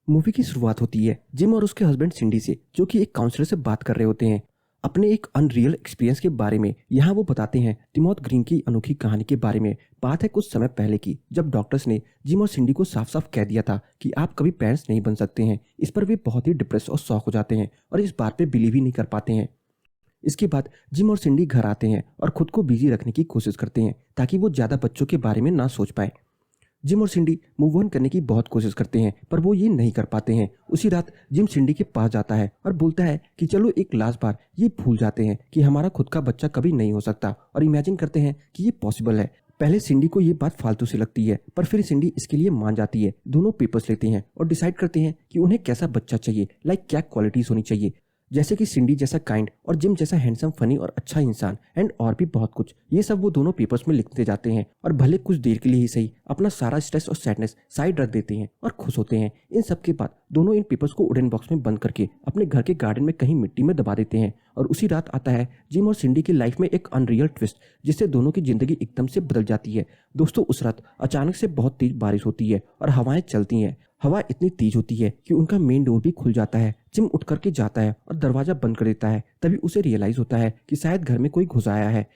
Movie की शुरुआत होती है जिम और उसके हस्बैंड सिंडी से, जो कि एक काउंसलर से बात कर रहे होते हैं अपने एक अनरियल एक्सपीरियंस के बारे में। यहाँ वो बताते हैं टिमोथ ग्रीन की अनोखी कहानी के बारे में। बात है कुछ समय पहले की, जब डॉक्टर्स ने जिम और सिंडी को साफ साफ कह दिया था कि आप कभी पेरेंट्स नहीं बन सकते हैं। इस पर वे बहुत ही डिप्रेस और शॉक हो जाते हैं और इस बात पे बिलीव ही नहीं कर पाते हैं। इसके बाद जिम और सिंडी घर आते हैं और खुद को बिजी रखने की कोशिश करते हैं ताकि वो ज़्यादा बच्चों के बारे में ना सोच पाए। जिम और सिंडी मूव ऑन करने की बहुत कोशिश करते हैं, पर वो ये नहीं कर पाते हैं। उसी रात जिम सिंडी के पास जाता है और बोलता है कि चलो एक लास्ट बार ये भूल जाते हैं कि हमारा खुद का बच्चा कभी नहीं हो सकता, और इमेजिन करते हैं कि ये पॉसिबल है। पहले सिंडी को ये बात फालतू सी लगती है, पर फिर सिंडी इसके लिए मान जाती है। दोनों पेपर्स लेते हैं और डिसाइड करते हैं कि उन्हें कैसा बच्चा चाहिए, लाइक क्या क्वालिटीज होनी चाहिए, जैसे कि सिंडी जैसा काइंड और जिम जैसा हैंडसम, फनी और अच्छा इंसान, एंड और भी बहुत कुछ। ये सब वो दोनों पेपर्स में लिखते जाते हैं और भले कुछ देर के लिए ही सही अपना सारा स्ट्रेस और सैडनेस साइड रख देते हैं और खुश होते हैं। इन सब के बाद दोनों इन पेपर्स को वुडन बॉक्स में बंद करके अपने घर के गार्डन में कहीं मिट्टी में दबा देते हैं। और उसी रात आता है जिम और सिंडी की लाइफ में एक अनरियल ट्विस्ट, जिससे दोनों की जिंदगी एकदम से बदल जाती है। दोस्तों, उस रात अचानक से बहुत तेज बारिश होती है और हवाएं चलती हैं। हवा इतनी तेज होती है कि उनका मेन डोर भी खुल जाता है। जिम उठ करके जाता है और दरवाजा बंद कर देता है। तभी उसे रियलाइज होता है कि शायद घर में कोई घुस आया है,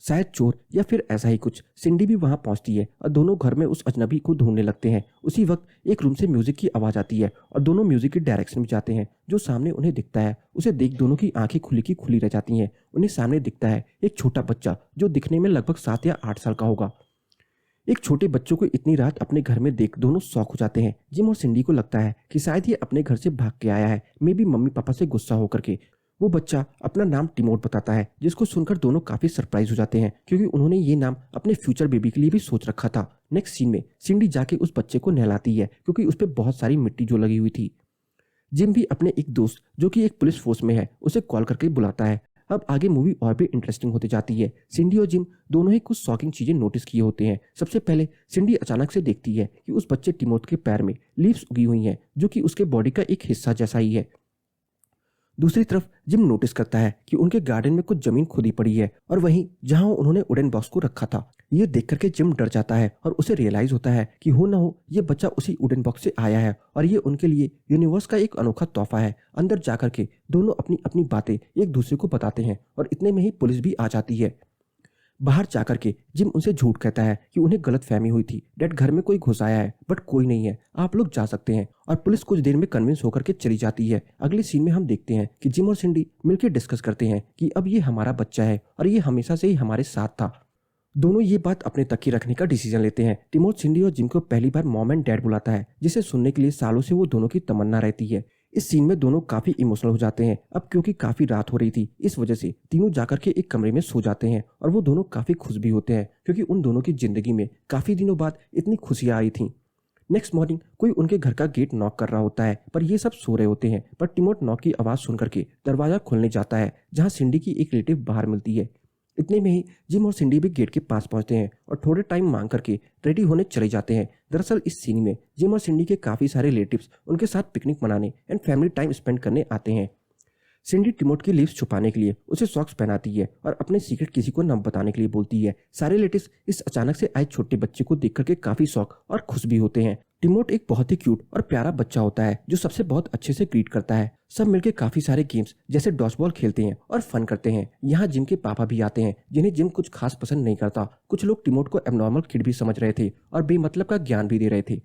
शायद चोर या फिर ऐसा ही कुछ। सिंडी भी वहां पहुंचती है और दोनों घर में उस अजनबी को ढूंढने लगते हैं। उसी वक्त एक रूम से म्यूजिक की आवाज आती है और दोनों म्यूजिक की डायरेक्शन में जाते हैं। जो सामने उन्हें दिखता है उसे देख दोनों की आंखें खुली की खुली रह जाती हैं। उन्हें सामने दिखता है एक छोटा बच्चा जो दिखने में लगभग 7 या 8 साल का होगा। एक छोटे बच्चों को इतनी रात अपने घर में देख दोनों शॉक हो जाते हैं। जिम और सिंडी को लगता है कि शायद ये अपने घर से भाग के आया है, मे बी मम्मी पापा से गुस्सा होकर के। वो बच्चा अपना नाम टिमोथ बताता है, जिसको सुनकर दोनों काफी सरप्राइज हो जाते हैं क्योंकि उन्होंने ये नाम अपने फ्यूचर बेबी के लिए भी सोच रखा था। नेक्स्ट सीन में सिंडी जाके उस बच्चे को नहलाती है क्योंकि उस पर बहुत सारी मिट्टी जो लगी हुई थी। जिम भी अपने एक दोस्त जो कि एक पुलिस फोर्स में है उसे कॉल करके बुलाता है। अब आगे मूवी और भी इंटरेस्टिंग होती जाती है। सिंडी और जिम दोनों ही कुछ शॉकिंग चीजें नोटिस किए होते हैं। सबसे पहले सिंडी अचानक से देखती है कि उस बच्चे टिमोथ के पैर में लीव्स उगी हुई हैं, जो कि उसके बॉडी का एक हिस्सा जैसा ही है। दूसरी तरफ जिम नोटिस करता है कि उनके गार्डन में कुछ जमीन खुदी पड़ी है और वहीं जहां उन्होंने वुडन बॉक्स को रखा था। ये देख करके जिम डर जाता है और उसे रियलाइज होता है कि हो ना हो ये बच्चा उसी वुडन बॉक्स से आया है और ये उनके लिए यूनिवर्स का एक अनोखा तोहफा है। अंदर जाकर के दोनों अपनी अपनी बातें एक दूसरे को बताते हैं और इतने में ही पुलिस भी आ जाती है। बाहर जाकर के जिम उनसे झूठ कहता है कि उन्हें गलत फहमी हुई थी, डैड घर में कोई घुस आया है बट कोई नहीं है, आप लोग जा सकते हैं। और पुलिस कुछ देर में कन्विंस होकर के चली जाती है। अगले सीन में हम देखते हैं कि जिम और सिंडी मिलकर डिस्कस करते हैं कि अब ये हमारा बच्चा है और ये हमेशा से ही हमारे साथ था। दोनों ये बात अपने तक ही रखने का डिसीजन लेते हैं। टिमोथ सिंडी और जिम को पहली बार मॉम एंड डैड बुलाता है, जिसे सुनने के लिए सालों से वो दोनों की तमन्ना रहती है। इस सीन में दोनों काफी इमोशनल हो जाते हैं। अब क्योंकि काफी रात हो रही थी, इस वजह से तीनों जाकर के एक कमरे में सो जाते हैं और वो दोनों काफी खुश भी होते हैं क्योंकि उन दोनों की जिंदगी में काफी दिनों बाद इतनी खुशियां आई थी। नेक्स्ट मॉर्निंग कोई उनके घर का गेट नॉक कर रहा होता है, पर ये सब सो रहे होते हैं। पर टिमोथ नॉक की आवाज सुन करके दरवाजा खोलने जाता है, जहां सिंडी की एक रिलेटिव बाहर मिलती है। इतने में ही जिम और सिंडी भी गेट के पास पहुंचते हैं और थोड़े टाइम मांग करके रेडी होने चले जाते हैं। दरअसल इस सीन में जिम और सिंडी के काफी सारे रिलेटिव्स उनके साथ पिकनिक मनाने एंड फैमिली टाइम स्पेंड करने आते हैं। सिंडी टिमोथ की लीव्स छुपाने के लिए उसे सॉक्स पहनाती है और अपने सीक्रेट किसी को न बताने के लिए बोलती है। सारे रिलेटिव्स इस अचानक से आए छोटे बच्चे को देख करके काफी शौक और खुश भी होते हैं। टिमोथ एक बहुत ही क्यूट और प्यारा बच्चा होता है जो सबसे बहुत अच्छे से ग्रीट करता है। सब मिलकर काफी सारे गेम्स जैसे डॉजबॉल खेलते हैं और फन करते हैं। यहाँ जिम के पापा भी आते हैं, जिन्हें जिम कुछ खास पसंद नहीं करता। कुछ लोग टिमोथ को एबनॉर्मल किड भी समझ रहे थे और बेमतलब का ज्ञान भी दे रहे थे।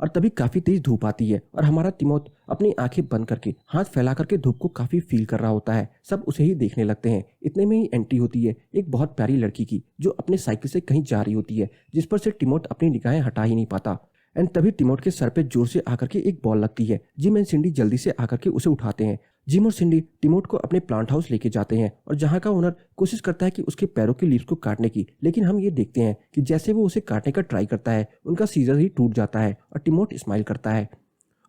और तभी काफी तेज धूप आती है और हमारा टिमोथ अपनी आंखें बंद करके हाथ फैला करके धूप को काफी फील कर रहा होता है। सब उसे ही देखने लगते हैं। इतने में ही एंट्री होती है एक बहुत प्यारी लड़की की, जो अपने साइकिल से कहीं जा रही होती है, जिस पर से टिमोथ अपनी निगाहें हटा ही नहीं पाता। एंड तभी टिमोथ के सर पे जोर से आकर के एक बॉल लगती है। जिम एंड सिंडी जल्दी से आकर के उसे उठाते हैं। जिम और सिंडी टिमोथ को अपने प्लांट हाउस लेके जाते हैं और जहाँ का ओनर कोशिश करता है कि उसके पैरों की लीव्स को काटने की, लेकिन हम ये देखते हैं कि जैसे वो उसे काटने का ट्राई करता है उनका सीजर ही टूट जाता है और टिमोथ स्माइल करता है।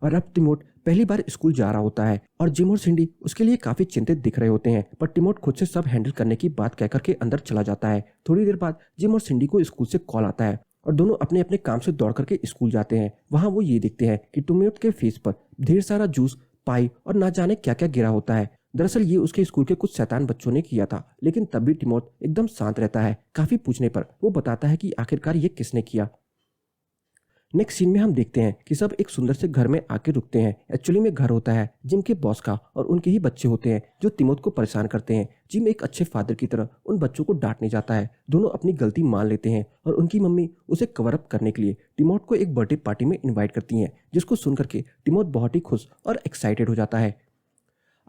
और अब टिमोथ पहली बार स्कूल जा रहा होता है और जिम और सिंडी उसके लिए काफी चिंतित दिख रहे होते हैं, पर टिमोथ खुद से सब हैंडल करने की बात कहकर के अंदर चला जाता है। थोड़ी देर बाद जिम और सिंडी को स्कूल से कॉल आता है और दोनों अपने अपने काम से दौड़ करके स्कूल जाते हैं। वहां वो ये देखते हैं कि टिमोथ के फेस पर ढेर सारा जूस, पाई और ना जाने क्या क्या गिरा होता है। दरअसल ये उसके स्कूल के कुछ शैतान बच्चों ने किया था, लेकिन तब भी टिमोथ एकदम शांत रहता है। काफी पूछने पर वो बताता है कि आखिरकार ये किसने किया। नेक्स्ट सीन में हम देखते हैं कि सब एक सुंदर से घर में आके रुकते हैं। एक्चुअली में घर होता है जिम के बॉस का और उनके ही बच्चे होते हैं जो तिमोथ को परेशान करते हैं। जिम एक अच्छे फादर की तरह उन बच्चों को डांटने जाता है। दोनों अपनी गलती मान लेते हैं और उनकी मम्मी उसे कवर अप करने के लिए तिमोथ को एक बर्थडे पार्टी में इन्वाइट करती हैं, जिसको सुन करके तिमोथ बहुत ही खुश और एक्साइटेड हो जाता है।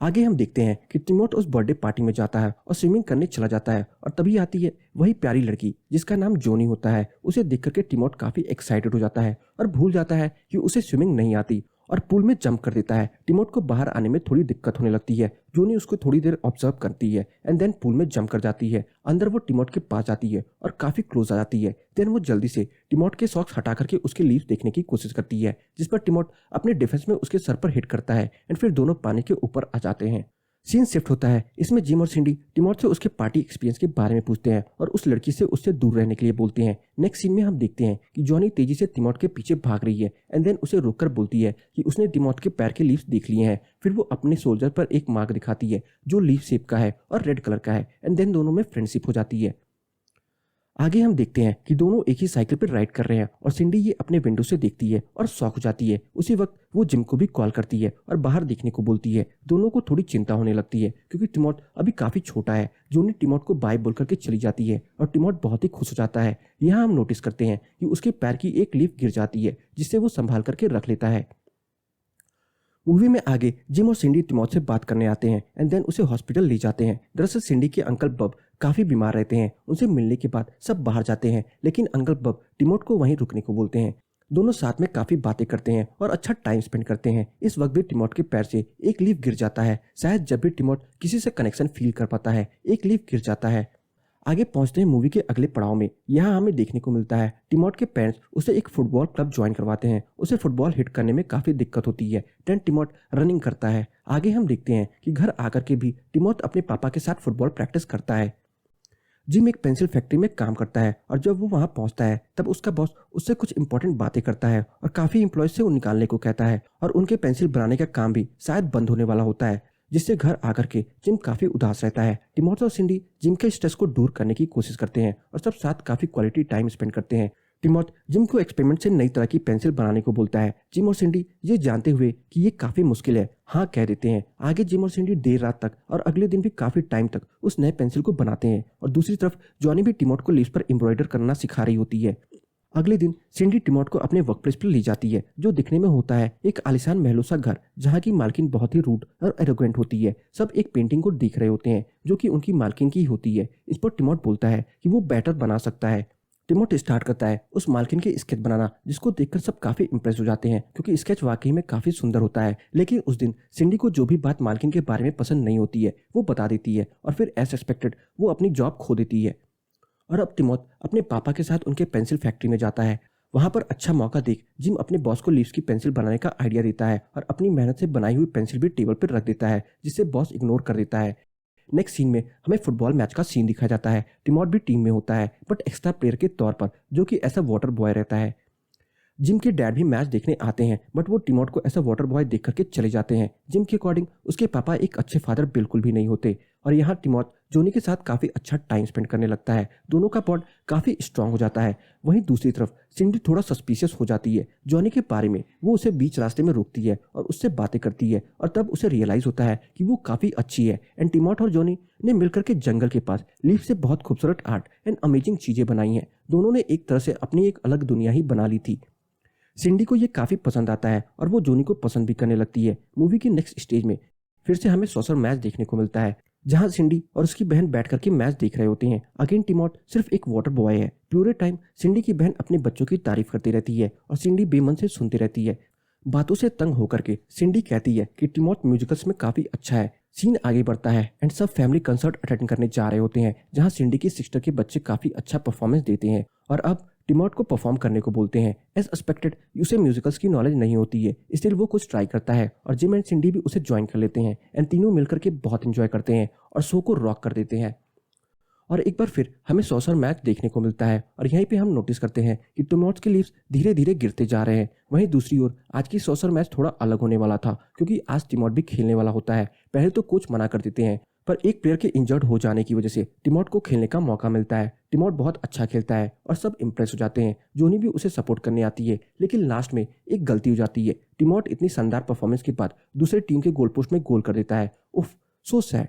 आगे हम देखते हैं कि तिमोथ उस बर्थडे पार्टी में जाता है और स्विमिंग करने चला जाता है और तभी आती है वही प्यारी लड़की जिसका नाम जोनी होता है। उसे देख करके तिमोथ काफी एक्साइटेड हो जाता है और भूल जाता है कि उसे स्विमिंग नहीं आती और पूल में जंप कर देता है। तिमोथ को बाहर आने में थोड़ी दिक्कत होने लगती है। जोनी उसको थोड़ी देर ऑब्जर्व करती है एंड देन पूल में जंप कर जाती है। अंदर वो तिमोथ के पास जाती है और काफी क्लोज आ जाती है। देन वो जल्दी से तिमोथ के सॉक्स हटा करके उसके लीव्स देखने की कोशिश करती है, जिस पर तिमोथ अपने डिफेंस में उसके सर पर हिट करता है एंड फिर दोनों पानी के ऊपर आ जाते हैं। सीन शिफ्ट होता है। इसमें जिम और सिंडी तिमोथ से उसके पार्टी एक्सपीरियंस के बारे में पूछते हैं और उस लड़की से उससे दूर रहने के लिए बोलते हैं। नेक्स्ट सीन में हम देखते हैं कि जॉनी तेजी से तिमोथ के पीछे भाग रही है एंड देन उसे रोककर बोलती है कि उसने तिमोथ के पैर के लीव्स देख लिए हैं। फिर वो अपने सोल्जर पर एक मार्क दिखाती है जो लीफ शेप का है और रेड कलर का है एंड देन दोनों में फ्रेंडशिप हो जाती है। आगे हम देखते हैं कि दोनों एक ही साइकिल पर राइड कर रहे हैं और सिंडी ये अपने विंडो से देखती है और शॉक हो जाती है। उसी वक्त वो जिम को भी कॉल करती है और बाहर देखने को बोलती है। दोनों को थोड़ी चिंता होने लगती है क्योंकि तिमोथ अभी काफी छोटा है। जोनी तिमोथ को बाय बोल करके चली जाती है और तिमोथ बहुत ही खुश हो जाता है। यहाँ हम नोटिस करते हैं कि उसके पैर की एक लीफ गिर जाती है जिससे वो संभाल करके रख लेता है। मूवी में आगे जिम और सिंडी तिमोथ से बात करने आते हैं एंड देन उसे हॉस्पिटल ले जाते हैं। दरअसल सिंडी के अंकल बब काफी बीमार रहते हैं। उनसे मिलने के बाद सब बाहर जाते हैं, लेकिन अंकल बब तिमोथ को वहीं रुकने को बोलते हैं। दोनों साथ में काफी बातें करते हैं और अच्छा टाइम स्पेंड करते हैं। इस वक्त भी तिमोथ के पैर से एक लीफ गिर जाता है। शायद जब भी तिमोथ किसी से कनेक्शन फील कर पाता है, एक लीफ गिर जाता है। आगे पहुंचते हैं मूवी के अगले पड़ाव में। यहाँ हमें देखने को मिलता है तिमोथ के पेरेंट्स उसे एक फुटबॉल क्लब ज्वाइन करवाते हैं। उसे फुटबॉल हिट करने में काफी दिक्कत होती है। देन तिमोथ रनिंग करता है। आगे हम देखते हैं कि घर आकर के भी तिमोथ अपने पापा के साथ फुटबॉल प्रैक्टिस करता है। जिम एक पेंसिल फैक्ट्री में काम करता है और जब वो वहां पहुंचता है तब उसका बॉस उससे कुछ इंपॉर्टेंट बातें करता है और काफी एम्प्लॉयज से वो निकालने को कहता है और उनके पेंसिल बनाने का काम भी शायद बंद होने वाला होता है, जिससे घर आकर के जिम काफी उदास रहता है। तिमोथ और सिंडी जिम के स्ट्रेस को दूर करने की कोशिश करते हैं और सब साथ काफी क्वालिटी टाइम स्पेंड करते हैं। तिमोथ जिम को एक्सपेरिमेंट से नई तरह की पेंसिल बनाने को बोलता है। जिम और सिंडी ये जानते हुए कि ये काफी मुश्किल है हाँ कह देते हैं। आगे जिम और सिंडी देर रात तक और अगले दिन भी काफी टाइम तक उस नए पेंसिल को बनाते हैं और दूसरी तरफ जॉनी भी तिमोथ को लीव्स पर एम्ब्रॉयडर करना सिखा रही होती है। अगले दिन सिंडी तिमोथ को अपने वर्क प्लेस पर ले जाती है, जो दिखने में होता है एक आलीशान महलों सा घर, जहाँ की मालकिन बहुत ही रूड और एरोगेंट होती है। सब एक पेंटिंग को देख रहे होते हैं जो कि उनकी मालकिन की होती है। इस पर तिमोथ बोलता है कि वो बेटर बना सकता है। तिमोथ स्टार्ट करता है उस मालकिन के स्केच बनाना, जिसको देखकर सब काफी इंप्रेस हो जाते हैं क्योंकि स्केच वाकई में काफी सुंदर होता है। लेकिन उस दिन सिंडी को जो भी बात मालकिन के बारे में पसंद नहीं होती है वो बता देती है और फिर एज एक्सपेक्टेड वो अपनी जॉब खो देती है। और अब तिमोथ अपने पापा के साथ उनके पेंसिल फैक्ट्री में जाता है। वहां पर अच्छा मौका देख जिम अपने बॉस को लीव्स की पेंसिल बनाने का आइडिया देता है और अपनी मेहनत से बनाई हुई पेंसिल भी टेबल पर रख देता है, जिससे बॉस इग्नोर कर देता है। नेक्स्ट सीन में हमें फुटबॉल मैच का सीन दिखाया जाता है। तिमोथ भी टीम में होता है बट एक्स्ट्रा प्लेयर के तौर पर, जो कि ऐसा वाटर बॉय रहता है। जिम के डैड भी मैच देखने आते हैं बट वो तिमोथ को ऐसा वाटर बॉय देख करके चले जाते हैं। जिम के अकॉर्डिंग उसके पापा एक अच्छे फादर बिल्कुल भी नहीं होते और यहाँ तिमोथ जोनी के साथ काफी अच्छा टाइम स्पेंड करने लगता है। दोनों का बॉन्ड काफी स्ट्रांग हो जाता है। वहीं दूसरी तरफ सिंडी थोड़ा सस्पिशियस हो जाती है जॉनी के बारे में। वो उसे बीच रास्ते में रोकती है और उससे बातें करती है और तब उसे रियलाइज होता है कि वो काफी अच्छी है एंड तिमोथ और जॉनी ने मिलकर के जंगल के पास लीफ से बहुत खूबसूरत आर्ट एंड अमेजिंग चीजें बनाई हैं। दोनों ने एक तरह से अपनी एक अलग दुनिया ही बना ली थी। सिंडी को ये काफी पसंद आता है और वो जॉनी को पसंद भी करने लगती है। मूवी की नेक्स्ट स्टेज में फिर से हमें सॉसर मैच देखने को मिलता है, जहां सिंडी और उसकी बहन बैठ करके मैच देख रहे होते हैं। अगेन तिमोथ सिर्फ एक वाटर बॉय है। पूरे टाइम सिंडी की बहन अपने बच्चों की तारीफ करती रहती है और सिंडी बेमन से सुनती रहती है। बातों से तंग होकर के सिंडी कहती है कि तिमोथ म्यूजिकल्स में काफी अच्छा है। सीन आगे बढ़ता है एंड सब फैमिली कंसर्ट अटेंड करने जा रहे होते हैं, जहां सिंडी की सिस्टर के बच्चे काफी अच्छा परफॉर्मेंस देते हैं और अब तिमोथ को परफॉर्म करने को बोलते हैं। एज एक्सपेक्टेड उसे म्यूजिकल्स की नॉलेज नहीं होती है, इसलिए वो कुछ ट्राई करता है और जिम एंड सिंडी भी उसे ज्वाइन कर लेते हैं एंड तीनों मिलकर के बहुत एंजॉय करते हैं और शो को रॉक कर देते हैं। और एक बार फिर हमें सॉसर मैच देखने को मिलता है और यहीं पे हम नोटिस करते हैं कि तिमोथ के लीव्स धीरे धीरे गिरते जा रहे हैं। वहीं दूसरी ओर आज की सॉसर मैच थोड़ा अलग होने वाला था क्योंकि आज तिमोथ भी खेलने वाला होता है। पहले तो कोच मना कर देते हैं पर एक प्लेयर के इंजर्ड हो जाने की वजह से टिमोट को खेलने का मौका मिलता है। टिमोट बहुत अच्छा खेलता है और सब इम्प्रेस हो जाते हैं। जोनी भी उसे सपोर्ट करने आती है, लेकिन लास्ट में एक गलती हो जाती है। टिमोट इतनी शानदार परफॉर्मेंस के बाद दूसरे टीम के गोल पोस्ट में गोल कर देता है। उफ, सो सैड।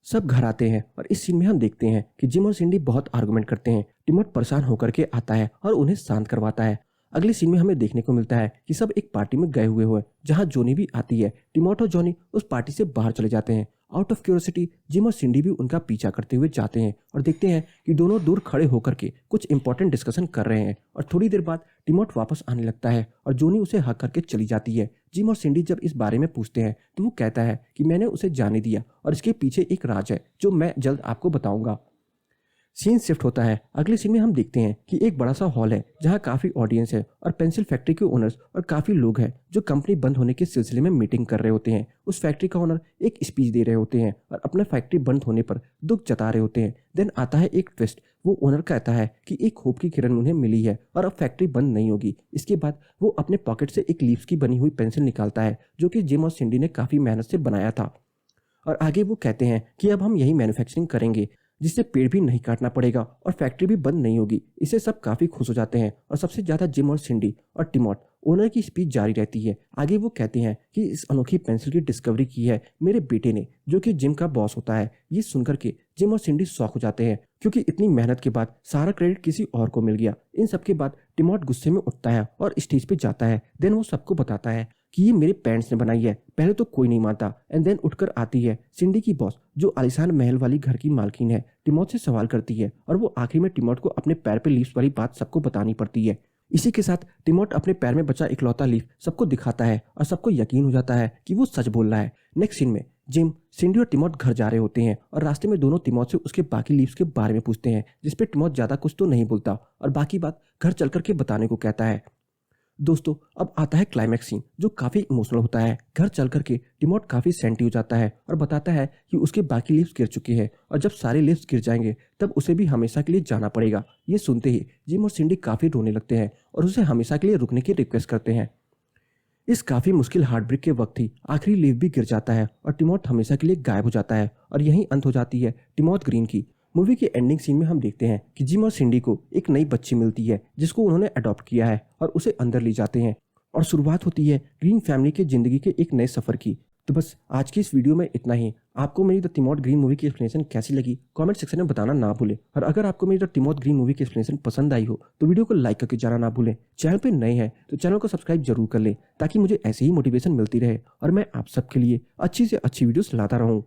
सब घर आते हैं और इस सीन में हम देखते हैं कि जिम और सिंडी बहुत आर्गुमेंट करते हैं। टिमोट परेशान होकर के आता है और उन्हें शांत करवाता है। अगले सीन में हमें देखने को मिलता है कि सब एक पार्टी में गए हुए हैं जहां जोनी भी आती है। टिमोट और जॉनी उस पार्टी से बाहर चले जाते हैं। आउट ऑफ क्यूरियोसिटी जिम और सिंडी भी उनका पीछा करते हुए जाते हैं और देखते हैं कि दोनों दूर खड़े होकर के कुछ इंपॉर्टेंट डिस्कशन कर रहे हैं। और थोड़ी देर बाद टिमोट वापस आने लगता है और जोनी उसे हक करके चली जाती है। जिम और सिंडी जब इस बारे में पूछते हैं तो वो कहता है कि मैंने उसे जाने दिया और इसके पीछे एक राज है जो मैं जल्द आपको बताऊंगा। सीन शिफ्ट होता है। अगले सीन में हम देखते हैं कि एक बड़ा सा हॉल है जहां काफी ऑडियंस है और पेंसिल फैक्ट्री के ओनर्स और काफी लोग हैं जो कंपनी बंद होने के सिलसिले में मीटिंग कर रहे होते हैं। उस फैक्ट्री का ओनर एक स्पीच दे रहे होते हैं और अपने फैक्ट्री बंद होने पर दुख जता रहे होते हैं। देन आता है एक ट्विस्ट। वो ओनर कहता है कि एक होप की किरण उन्हें मिली है और अब फैक्ट्री बंद नहीं होगी। इसके बाद वो अपने पॉकेट से एक लीव्स की बनी हुई पेंसिल निकालता है जो कि जिम और सिंडी ने काफी मेहनत से बनाया था। और आगे वो कहते हैं कि अब हम यही मैन्युफैक्चरिंग करेंगे जिससे पेड़ भी नहीं काटना पड़ेगा और फैक्ट्री भी बंद नहीं होगी। इससे सब काफी खुश हो जाते हैं और सबसे ज्यादा जिम और सिंडी और टिमोट। ओनर की स्पीच जारी रहती है। आगे वो कहते हैं कि इस अनोखी पेंसिल की डिस्कवरी की है मेरे बेटे ने जो कि जिम का बॉस होता है। ये सुनकर के जिम और सिंडी शॉक हो जाते हैं क्योंकि इतनी मेहनत के बाद सारा क्रेडिट किसी और को मिल गया। इन सब के बाद टिमोट गुस्से में उठता है और स्टेज पे जाता है। देन वो सबको बताता है कि ये मेरे पेरेंट्स ने बनाई है। पहले तो कोई नहीं मानता एंड देन उठकर आती है सिंडी की बॉस जो आलिशान महल वाली घर की मालकिन है। टिमोट से सवाल करती है और वो आखिरी में टिमोट को अपने पैर पे लीव्स वाली बात सबको बतानी पड़ती है। इसी के साथ टिमोट अपने पैर में बचा इकलौता लीफ सबको दिखाता है और सबको यकीन हो जाता है कि वो सच बोल रहा है। नेक्स्ट सीन में जिम, सिंडी और टिमोट घर जा रहे होते हैं और रास्ते में दोनों टिमोट से उसके बाकी लीव्स के बारे में पूछते हैं जिसपे टिमोट ज्यादा कुछ तो नहीं बोलता और बाकी बात घर चल करके बताने को कहता है। दोस्तों, अब आता है क्लाइमैक्स सीन जो काफी इमोशनल होता है। घर चल करके टिमोट काफी सेंटी हो जाता है और बताता है कि उसके बाकी लीव्स गिर चुके हैं और जब सारे लीव्स गिर जाएंगे तब उसे भी हमेशा के लिए जाना पड़ेगा। ये सुनते ही जिम और सिंडी काफी रोने लगते हैं और उसे हमेशा के लिए रुकने की रिक्वेस्ट करते हैं। इस काफी मुश्किल हार्ट ब्रेक के वक्त ही आखिरी लीव भी गिर जाता है और टिमोट हमेशा के लिए गायब हो जाता है और यहीं अंत हो जाती है टिमोथ ग्रीन की। मूवी के एंडिंग सीन में हम देखते हैं कि जिम और सिंडी को एक नई बच्ची मिलती है जिसको उन्होंने अडॉप्ट किया है और उसे अंदर ले जाते हैं और शुरुआत होती है ग्रीन फैमिली के जिंदगी के एक नए सफर की। तो बस आज की इस वीडियो में इतना ही। आपको मेरी द टिमोथ ग्रीन मूवी की एक्सप्लेनेशन कैसी लगी कमेंट सेक्शन में बताना ना भूलें। और अगर आपको मेरी द टिमोथ ग्रीन मूवी की एक्सप्लेनेशन पसंद आई हो तो वीडियो को लाइक करके जाना ना भूलें। चैनल पे नए हैं तो चैनल को सब्सक्राइब जरूर कर लें ताकि मुझे ऐसे ही मोटिवेशन मिलती रहे और मैं आप सबके लिए अच्छी से अच्छी वीडियोस लाता रहूं।